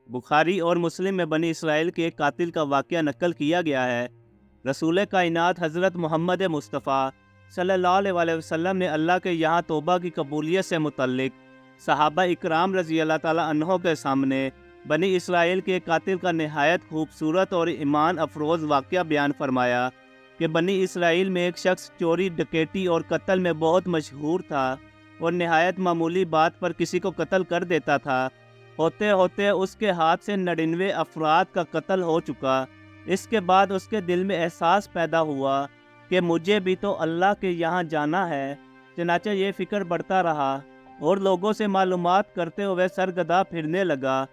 बुखारी और मुस्लिम में बनी इसराइल के एक कातिल का वाक़या नकल किया गया है। रसूल कायनात हज़रत मोहम्मद मुस्तफ़ा सल्लल्लाहु अलैहि वसल्लम ने अल्लाह के यहाँ तौबा की कबूलियत से मुतल्लिक सहाबा इकराम रज़ी अल्लाह ताला अन्हों के सामने बनी इसराइल के कातिल का नहायत खूबसूरत और ईमान अफरोज़ वाक़या बयान फरमाया कि बनी इसराइल में एक शख्स चोरी, डकैती और कत्ल में बहुत मशहूर था और नहायत मामूली बात पर किसी को कत्ल कर देता था। होते होते उसके हाथ से 99 अफराद का कत्ल हो चुका। इसके बाद उसके दिल में एहसास पैदा हुआ कि मुझे भी तो अल्लाह के यहाँ जाना है। चनाचा ये फ़िक्र बढ़ता रहा और लोगों से मालूमात करते हुए सरगदा फिरने लगा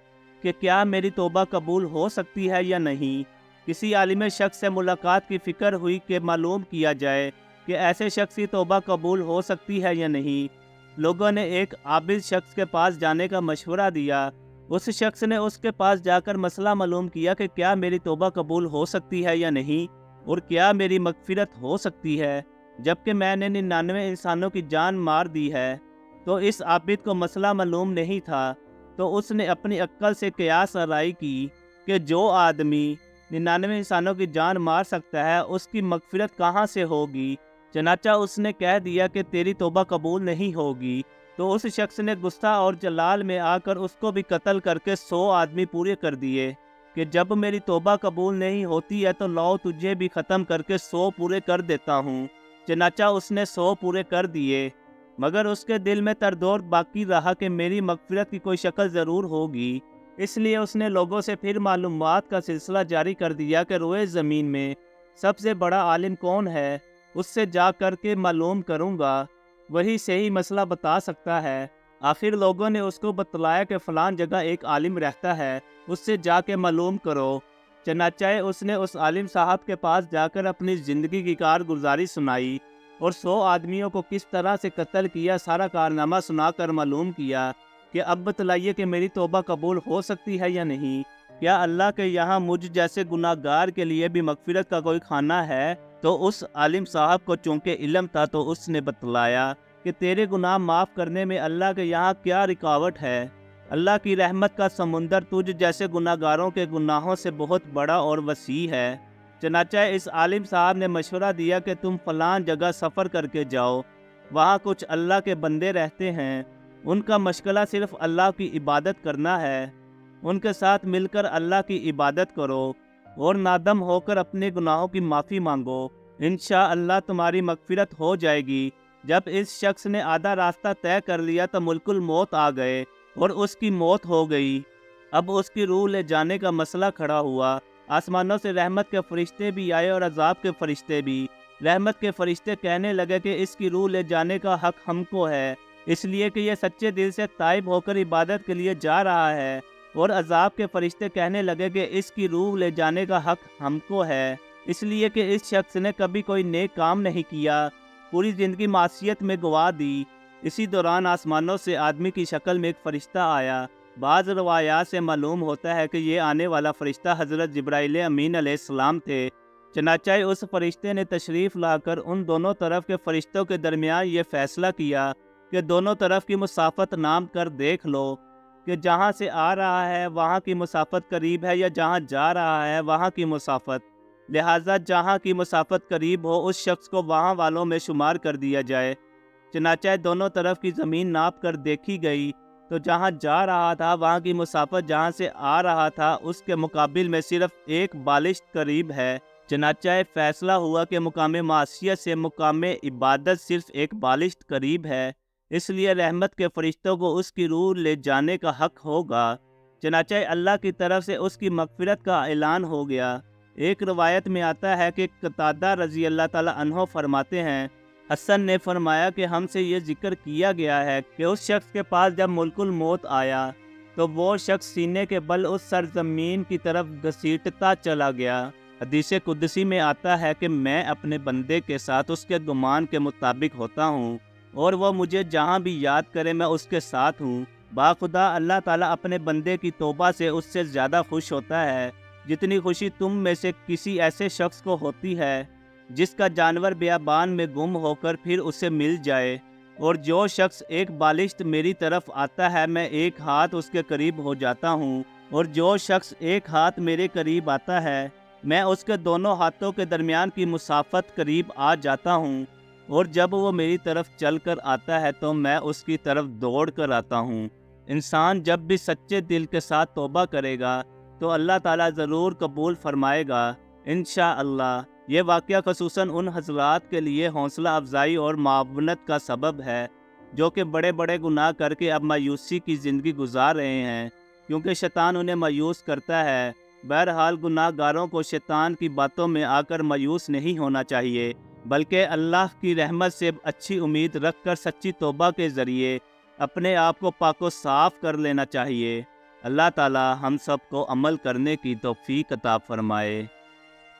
कि क्या मेरी तौबा कबूल हो सकती है या नहीं। किसी आलिम शख्स से मुलाकात की फ़िक्र हुई कि मालूम किया जाए कि ऐसे शख्स की तौबा कबूल हो सकती है या नहीं। लोगों ने एक आबिद शख्स के पास जाने का मशवरा दिया। उस शख्स ने उसके पास जाकर मसला मालूम किया कि क्या मेरी तौबा कबूल हो सकती है या नहीं और क्या मेरी मगफिरत हो सकती है, जबकि मैंने 99 इंसानों की जान मार दी है। तो इस आबिद को मसला मालूम नहीं था, तो उसने अपनी अक्ल से क़यास आराई की कि जो आदमी 99 इंसानों की जान मार सकता है उसकी मगफिरत कहाँ से होगी। चनाचा उसने कह दिया कि तेरी तौबा कबूल नहीं होगी। तो उस शख्स ने गुस्सा और जलाल में आकर उसको भी कत्ल करके 100 आदमी पूरे कर दिए कि जब मेरी तौबा कबूल नहीं होती है तो लाओ तुझे भी ख़त्म करके 100 पूरे कर देता हूँ। चनाचा उसने 100 पूरे कर दिए, मगर उसके दिल में तरदोर बाकी रहा कि मेरी मगफिरत की कोई शक्ल ज़रूर होगी। इसलिए उसने लोगों से फिर मालूमात का सिलसिला जारी कर दिया कि रोए ज़मीन में सबसे बड़ा आलिम कौन है, उससे जा कर के मालूम करूँगा, वही सही मसला बता सकता है। आखिर लोगों ने उसको बतलाया कि फ़लान जगह एक आलिम रहता है, उससे जाके मालूम करो। चनाचाए उसने उस आलिम साहब के पास जाकर अपनी ज़िंदगी की कारगुजारी सुनाई और 100 आदमियों को किस तरह से कत्ल किया सारा कारनामा सुनाकर मालूम किया कि अब बतलाइए कि मेरी तौबा कबूल हो सकती है या नहीं। क्या अल्लाह के यहाँ मुझ जैसे गुनाहगार के लिए भी मगफिरत का कोई खाना है? तो उस आलिम साहब को चूँकि इल्म था तो उसने बतलाया कि तेरे गुनाह माफ़ करने में अल्लाह के यहाँ क्या रुकावट है। अल्लाह की रहमत का समुंदर तुझ जैसे गुनाहगारों के गुनाहों से बहुत बड़ा और वसी है। चनाचा इस आलिम साहब ने मशवरा दिया कि तुम फलान जगह सफ़र करके जाओ, वहाँ कुछ अल्लाह के बंदे रहते हैं, उनका मशगला सिर्फ़ अल्लाह की इबादत करना है। उनके साथ मिलकर अल्लाह की इबादत करो और नादम होकर अपने गुनाहों की माफ़ी मांगो। इंशाअल्लाह तुम्हारी मगफिरत हो जाएगी। जब इस शख्स ने आधा रास्ता तय कर लिया तो मुल्कुल मौत आ गए और उसकी मौत हो गई। अब उसकी रूह ले जाने का मसला खड़ा हुआ। आसमानों से रहमत के फरिश्ते भी आए और अजाब के फरिश्ते भी। रहमत के फरिश्ते कहने लगे कि इसकी रूह ले जाने का हक हमको है, इसलिए कि यह सच्चे दिल से ताइब होकर इबादत के लिए जा रहा है। और अजाब के फरिश्ते कहने लगे कि इसकी रूह ले जाने का हक हमको है, इसलिए कि इस शख्स ने कभी कोई नेक काम नहीं किया, पूरी ज़िंदगी मासियत में गवा दी। इसी दौरान आसमानों से आदमी की शक्ल में एक फ़रिश्ता आया। बाज़ रवायात से मालूम होता है कि ये आने वाला फ़रिश्ता हज़रत जिब्राइल अमीन अलैहिस्सलाम थे। चनाचाए उस फ़रिश्ते ने तशरीफ़ लाकर उन दोनों तरफ के फ़रिश्तों के दरमियान ये फ़ैसला किया कि दोनों तरफ की मुसाफ़त नाम कर देख लो कि जहाँ से आ रहा है वहाँ की मुसाफ़त करीब है या जहाँ जा रहा है वहाँ की मुसाफ़त। लिहाजा जहाँ की मुसाफ़त करीब हो उस शख्स को वहाँ वालों में शुमार कर दिया जाए। चनाचा दोनों तरफ की ज़मीन नाप कर देखी गई तो जहाँ जा रहा था वहाँ की मुसाफ़त जहाँ से आ रहा था उसके मुकाबिल में सिर्फ एक बालिश्त करीब है। चनाचा फ़ैसला हुआ कि मुकाम मासियत से मुकाम इबादत सिर्फ एक बालिश्त करीब है, इसलिए रहमत के फरिश्तों को उसकी रूह ले जाने का हक होगा। चनाचा अल्लाह की तरफ से उसकी मगफिरत का ऐलान हो गया। एक रवायत में आता है कि कतादा रज़ी अल्लाह ताला अन्हो फरमाते हैं, हसन ने फरमाया कि हमसे ये जिक्र किया गया है कि उस शख्स के पास जब मुल्कुल मौत आया तो वो शख्स सीने के बल उस सरजमीन की तरफ घसीटता चला गया। हदीस कुदसी में आता है कि मैं अपने बंदे के साथ उसके गुमान के मुताबिक होता हूँ और वह मुझे जहाँ भी याद करे मैं उसके साथ हूँ। बाखुदा अल्लाह ताला अपने बंदे की तौबा से उससे ज़्यादा खुश होता है जितनी खुशी तुम में से किसी ऐसे शख्स को होती है जिसका जानवर बियाबान में गुम होकर फिर उसे मिल जाए। اور جو شخص ایک بالشت میری طرف آتا ہے میں ایک ہاتھ اس کے قریب ہو جاتا ہوں، اور جو شخص ایک ہاتھ میرے قریب آتا ہے میں اس کے دونوں ہاتھوں کے درمیان کی مسافت قریب آ جاتا ہوں، اور جب وہ میری طرف چل کر آتا ہے تو میں اس کی طرف دوڑ کر آتا ہوں۔ انسان جب بھی سچے دل کے ساتھ توبہ کرے گا تو اللہ تعالیٰ ضرور قبول فرمائے گا انشاءاللہ۔ یہ واقعہ خصوصاً ان حضرات کے لیے حوصلہ افزائی اور معاونت کا سبب ہے جو کہ بڑے بڑے گناہ کر کے اب مایوسی کی زندگی گزار رہے ہیں، کیونکہ شیطان انہیں مایوس کرتا ہے۔ بہرحال گناہ گاروں کو شیطان کی باتوں میں آ کر مایوس نہیں ہونا چاہیے، بلکہ اللہ کی رحمت سے اچھی امید رکھ کر سچی توبہ کے ذریعے اپنے آپ کو پاک و صاف کر لینا چاہیے۔ اللہ تعالی ہم سب کو عمل کرنے کی توفیق عطا فرمائے۔